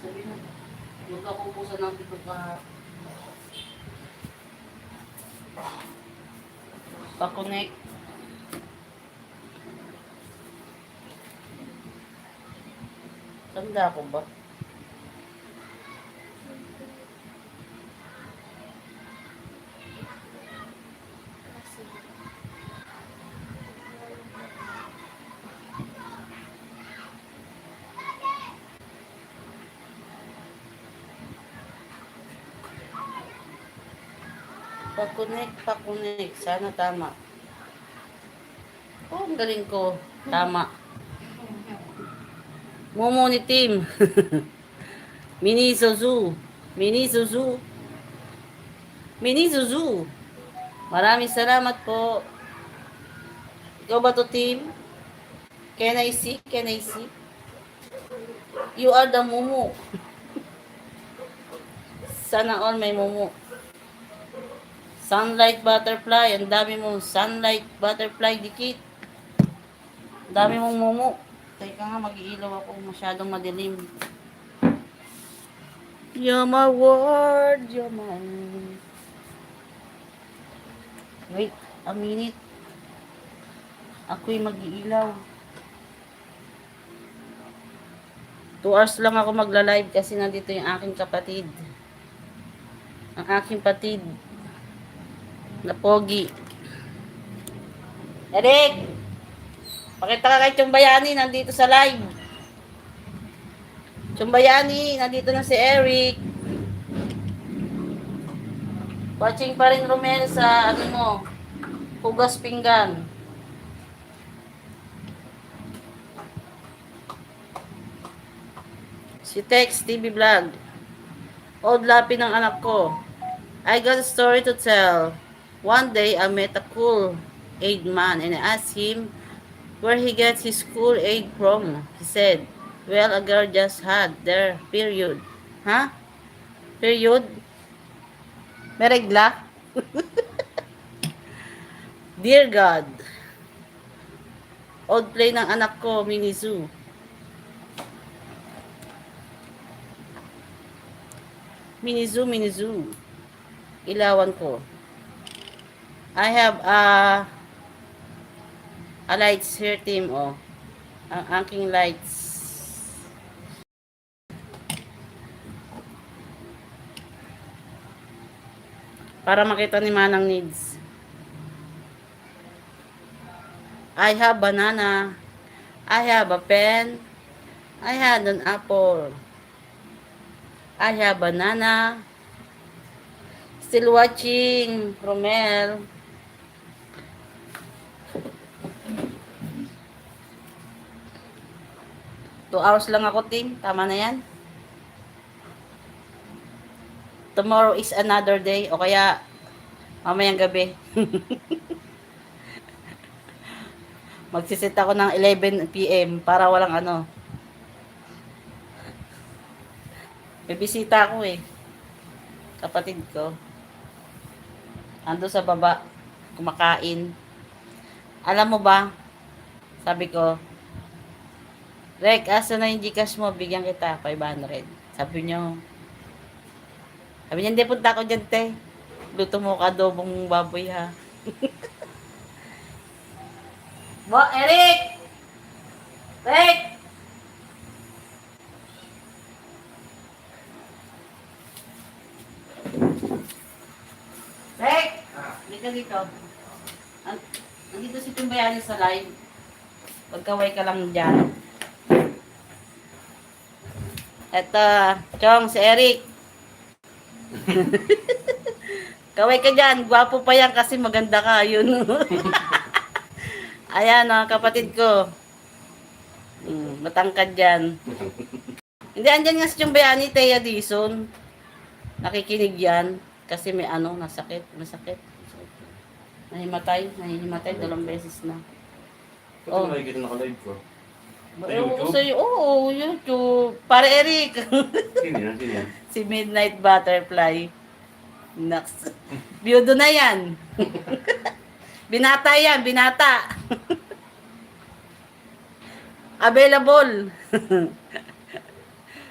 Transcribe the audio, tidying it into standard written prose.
Sabi mo, magkakumpusan ng pito ka. Pa-connect. Tanda ko ba? Pa-connect. Sana tama. Oh, ang galing ko. Tama. Momo ni Team. Mini Suzu. Mini Suzu. Maraming salamat po. Ikaw ba to, Team? Can I see? You are the Momo. Sana all may Momo. Sunlight butterfly. Ang dami mong sunlight butterfly dikit. Ang dami mong Momo. Teka nga, mag-iilaw ako. Masyadong madilim. You're my world. You're my... Wait, a minute. Ako'y mag-iilaw. 2 hours lang ako magla-live kasi nandito yung aking kapatid. Ang aking patid na pogi. Eric! Pakita ka kay Chumbayani, nandito sa live. Chumbayani, nandito na si Eric. Watching pa rin Romel sa ano mo, hugas pinggan. Si Tex TV Vlog. Old lapi ng anak ko. I got a story to tell. One day, I met a cool aid man and I asked him where he gets his school aid from. He said, well, a girl just had their period. Huh? Period? May regla? Dear God. Old play ng anak ko, Minizu. Minizu. Ilawan ko. I have a lights here, team, oh. Ang aking lights. Para makita ni Manang needs. I have banana. I have a pen. I had an apple. I have banana. Still watching, Romel. Two hours lang ako, team. Tama na yan. Tomorrow is another day. O kaya, mamayang gabi. Magsisit ako ng 11 PM para walang ano. May bisita ako eh. Kapatid ko. Ando sa baba. Kumakain. Alam mo ba? Sabi ko, Rek, asa na yung Gcash mo? Bigyan kita, 500. Sabi niya, hindi punta ako dyan, te. Luto mo ka adobong baboy, ha. Eric! Rick! Rick! Dito dito. Nandito si Chumbayani sa live. Pagkaway ka lang dyan. Eto, Chong, si Eric. Kaway ka dyan. Gwapo pa yan kasi maganda ka. Yun. Ayan, kapatid ko. Matangkad dyan. Hindi, andyan nga si Chumbayani, Thea Dison. Nakikinig yan. Kasi may masakit. Nahimatay 2 beses na. Ito oh. Nakikita naka-live ko. Oo, YouTube. Para Eric. Sino yan? Si Midnight Butterfly. Next. Biyudo na yan. Binata yan, binata. Available.